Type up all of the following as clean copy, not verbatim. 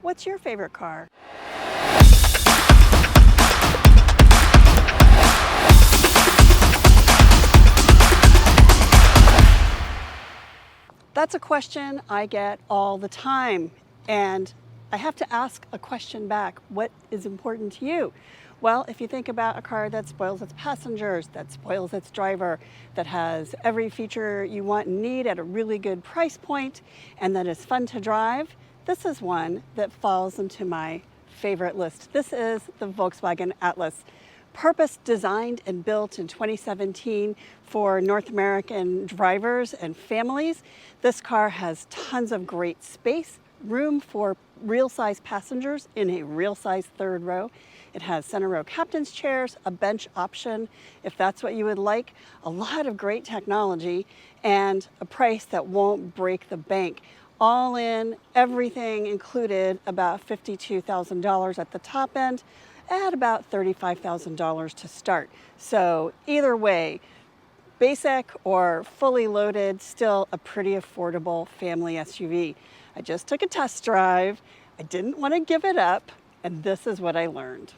What's your favorite car? That's a question I get all the time, and I have to ask a question back. What is important to you? Well, if you think about a car that spoils its passengers, that spoils its driver, that has every feature you want and need at a really good price point, and that is fun to drive, this is one that falls into my favorite list. This is the Volkswagen Atlas. Purpose designed and built in 2017 for North American drivers and families. This car has tons of great space, room for real-size passengers in a real-size third row. It has center row captain's chairs, a bench option if that's what you would like, a lot of great technology, and a price that won't break the bank. All in, everything included, about $52,000 at the top end, at about $35,000 to start. So either way, basic or fully loaded, still a pretty affordable family SUV. I just took a test drive. I didn't want to give it up, and this is what I learned.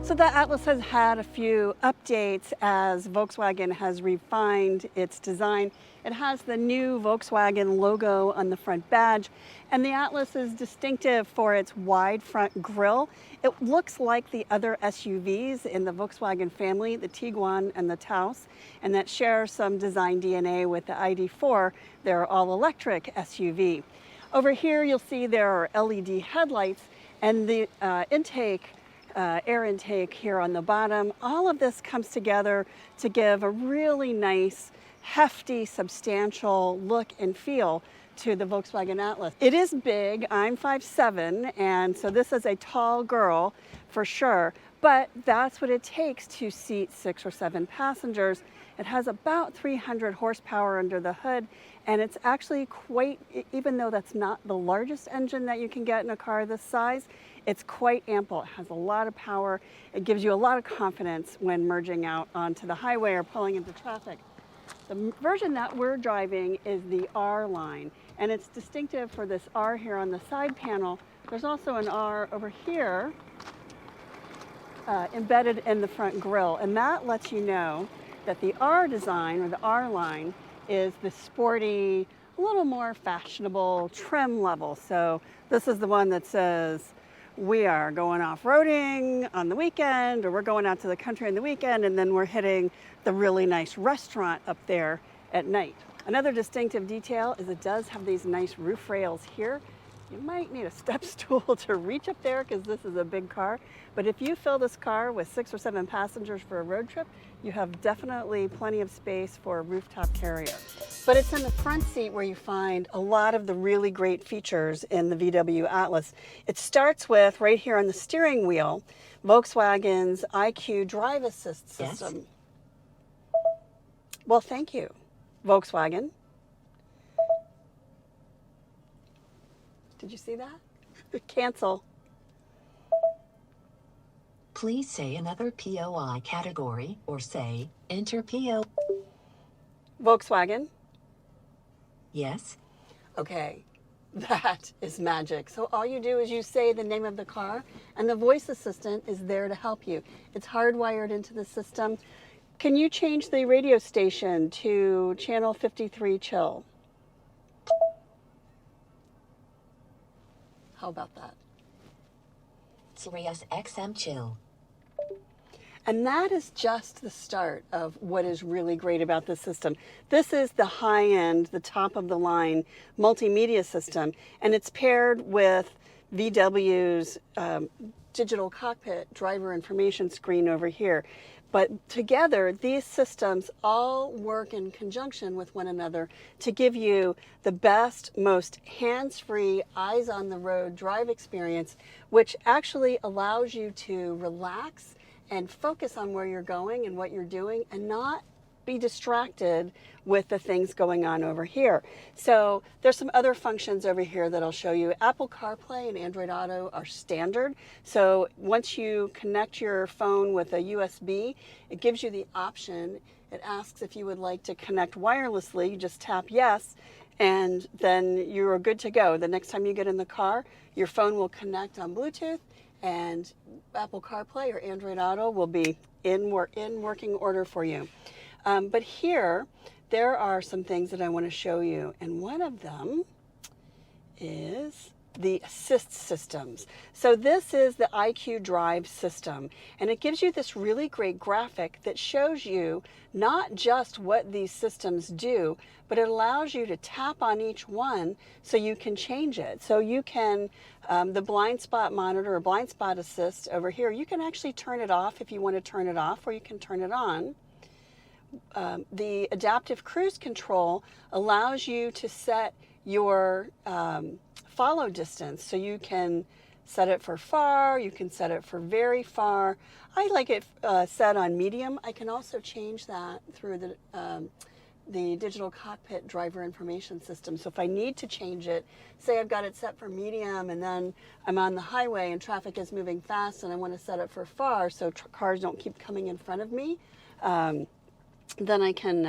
So the Atlas has had a few updates as Volkswagen has refined its design. It has the new Volkswagen logo on the front badge, and the Atlas is distinctive for its wide front grille. It looks like the other SUVs in the Volkswagen family, the Tiguan and the Taos, and that shares some design DNA with the ID.4, their all-electric SUV. Over here you'll see there are LED headlights and the air intake here on the bottom. All of this comes together to give a really nice, hefty, substantial look and feel to the Volkswagen Atlas. It is big. I'm 5'7", and so this is a tall girl for sure, but that's what it takes to seat 6 or 7 passengers. It has about 300 horsepower under the hood, and it's actually quite, even though that's not the largest engine that you can get in a car this size, it's quite ample. It has a lot of power. It gives you a lot of confidence when merging out onto the highway or pulling into traffic. The version that we're driving is the R line, and it's distinctive for this R here on the side panel. There's also an R over here embedded in the front grille, and that lets you know that the R design, or the R line, is the sporty, a little more fashionable trim level. So this is the one that says, we are going off-roading on the weekend, or we're going out to the country on the weekend, and then we're hitting the really nice restaurant up there at night. Another distinctive detail is it does have these nice roof rails here. You might need a step stool to reach up there because this is a big car, but if you fill this car with 6 or 7 passengers for a road trip, you have definitely plenty of space for a rooftop carrier. But it's in the front seat where you find a lot of the really great features in the VW Atlas. It starts with, right here on the steering wheel, Volkswagen's IQ Drive Assist system. Yes. Well, thank you, Volkswagen. Did you see that? Cancel. Please say another POI category, or say, enter PO. Volkswagen. Yes. Okay, that is magic. So all you do is you say the name of the car, and the voice assistant is there to help you. It's hardwired into the system. Can you change the radio station to channel 53 chill? How about that? Sirius XM chill. And that is just the start of what is really great about this system. This is the high-end, the top of the line multimedia system, and it's paired with VW's digital cockpit driver information screen over here. But together, these systems all work in conjunction with one another to give you the best, most hands-free, eyes-on-the-road drive experience, which actually allows you to relax and focus on where you're going and what you're doing and not be distracted with the things going on over here. So there's some other functions over here that I'll show you. Apple CarPlay and Android Auto are standard. So once you connect your phone with a USB, it gives you the option It asks if you would like to connect wirelessly. You just tap yes, and then you're good to go. The next time you get in the car, your phone will connect on Bluetooth, and Apple CarPlay or Android Auto will be in working order for you. But here, there are some things that I want to show you, and one of them is the assist systems. So this is the IQ Drive system, and it gives you this really great graphic that shows you not just what these systems do, but it allows you to tap on each one so you can change it. So you can, the blind spot monitor or blind spot assist over here, you can actually turn it off if you want to turn it off, or you can turn it on. The adaptive cruise control allows you to set your follow distance. So you can set it for far, you can set it for very far. I like it set on medium. I can also change that through the digital cockpit driver information system. So if I need to change it, say I've got it set for medium and then I'm on the highway and traffic is moving fast and I want to set it for far so cars don't keep coming in front of me, then I can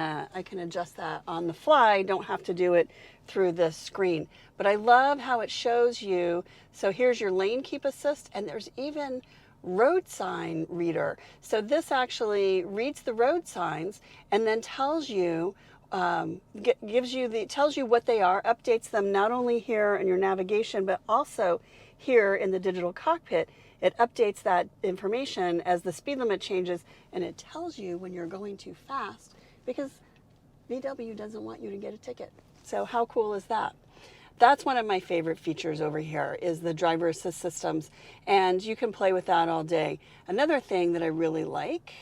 adjust that on the fly. Don't have to do it through this screen. But I love how it shows you. So here's your lane keep assist, and there's even road sign reader. So this actually reads the road signs and then tells you, tells you what they are, updates them not only here in your navigation, but also here in the digital cockpit. It updates that information as the speed limit changes, and it tells you when you're going too fast, because VW doesn't want you to get a ticket. So how cool is that? That's one of my favorite features over here, is the driver assist systems, and you can play with that all day. Another thing that I really like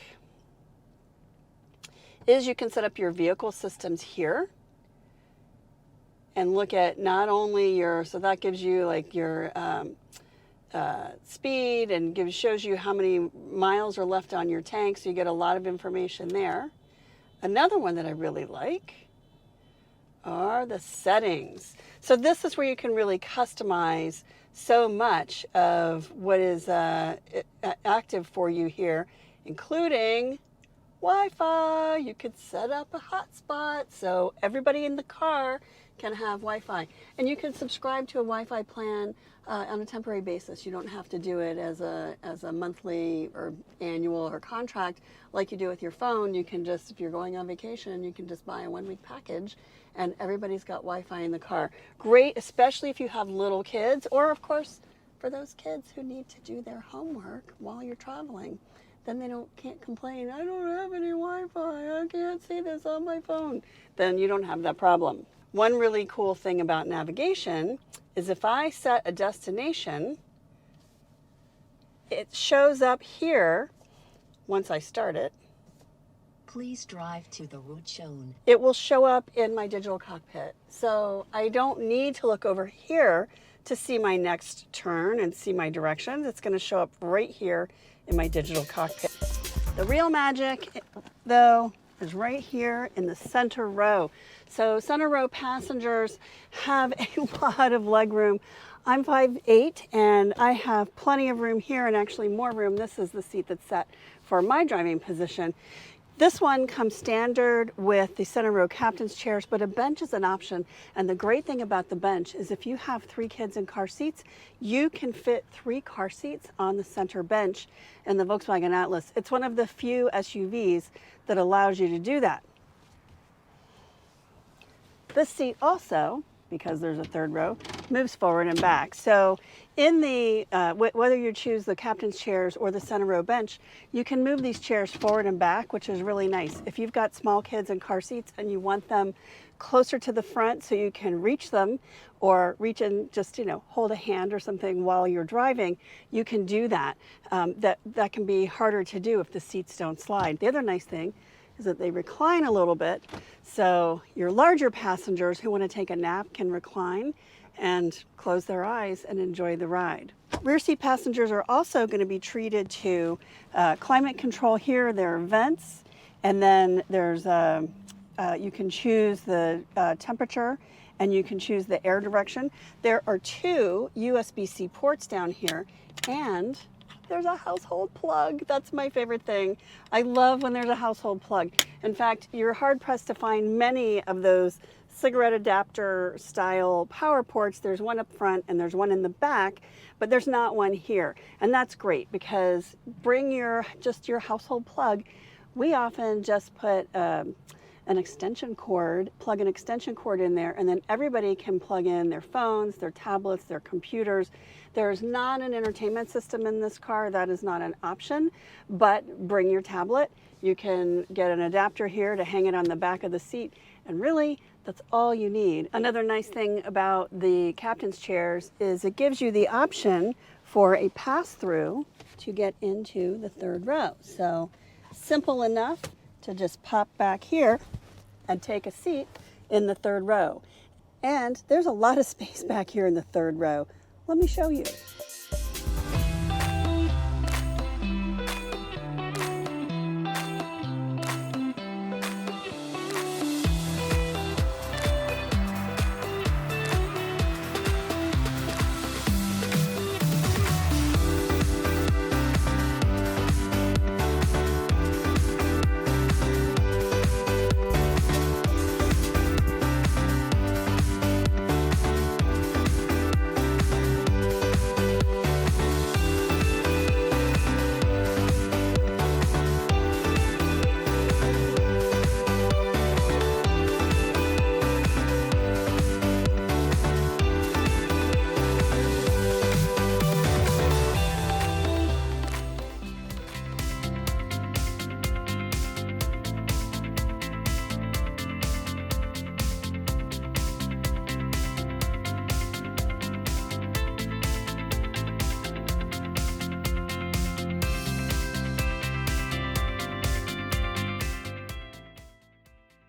is you can set up your vehicle systems here and look at not only your, so that gives you like your speed and shows you how many miles are left on your tank, so you get a lot of information there. Another one that I really like are the settings. So this is where you can really customize so much of what is active for you here, including Wi-Fi. You could set up a hotspot so everybody in the car can have Wi-Fi, and you can subscribe to a Wi-Fi plan on a temporary basis. You don't have to do it as a monthly or annual or contract like you do with your phone. You can just, if you're going on vacation, you can just buy a 1-week package and everybody's got Wi-Fi in the car. Great, especially if you have little kids, or of course for those kids who need to do their homework while you're traveling. Then they can't complain, I don't have any Wi-Fi, I can't see this on my phone. Then you don't have that problem. One really cool thing about navigation is if I set a destination, it shows up here once I start it. Please drive to the route shown. It will show up in my digital cockpit. So I don't need to look over here to see my next turn and see my directions. It's going to show up right here in my digital cockpit. The real magic, though, is right here in the center row. So center row passengers have a lot of leg room. I'm 5'8", and I have plenty of room here, and actually more room. This is the seat that's set for my driving position. This one comes standard with the center row captain's chairs, but a bench is an option. And the great thing about the bench is if you have 3 kids in car seats, you can fit 3 car seats on the center bench in the Volkswagen Atlas. It's one of the few SUVs that allows you to do that. This seat also, because there's a 3rd row, moves forward and back. So in the, whether you choose the captain's chairs or the center row bench, you can move these chairs forward and back, which is really nice. If you've got small kids in car seats and you want them closer to the front so you can reach them, or reach and just, hold a hand or something while you're driving, you can do that. That can be harder to do if the seats don't slide. The other nice thing is that they recline a little bit, so your larger passengers who want to take a nap can recline and close their eyes and enjoy the ride. Rear seat passengers are also going to be treated to climate control here. There are vents, and then there's you can choose the temperature, and you can choose the air direction. There are 2 Usbc ports down here, and there's a household plug. That's my favorite thing. I love when there's a household plug. In fact, you're hard pressed to find many of those cigarette adapter style power ports. There's one up front and there's one in the back, but there's not one here. And that's great because bring just your household plug. We often just put an extension cord, plug an extension cord in there, and then everybody can plug in their phones, their tablets, their computers. There's not an entertainment system in this car. That is not an option, but bring your tablet. You can get an adapter here to hang it on the back of the seat, and really, that's all you need. Another nice thing about the captain's chairs is it gives you the option for a pass-through to get into the third row. So simple enough to just pop back here and take a seat in the third row. And there's a lot of space back here in the third row. Let me show you.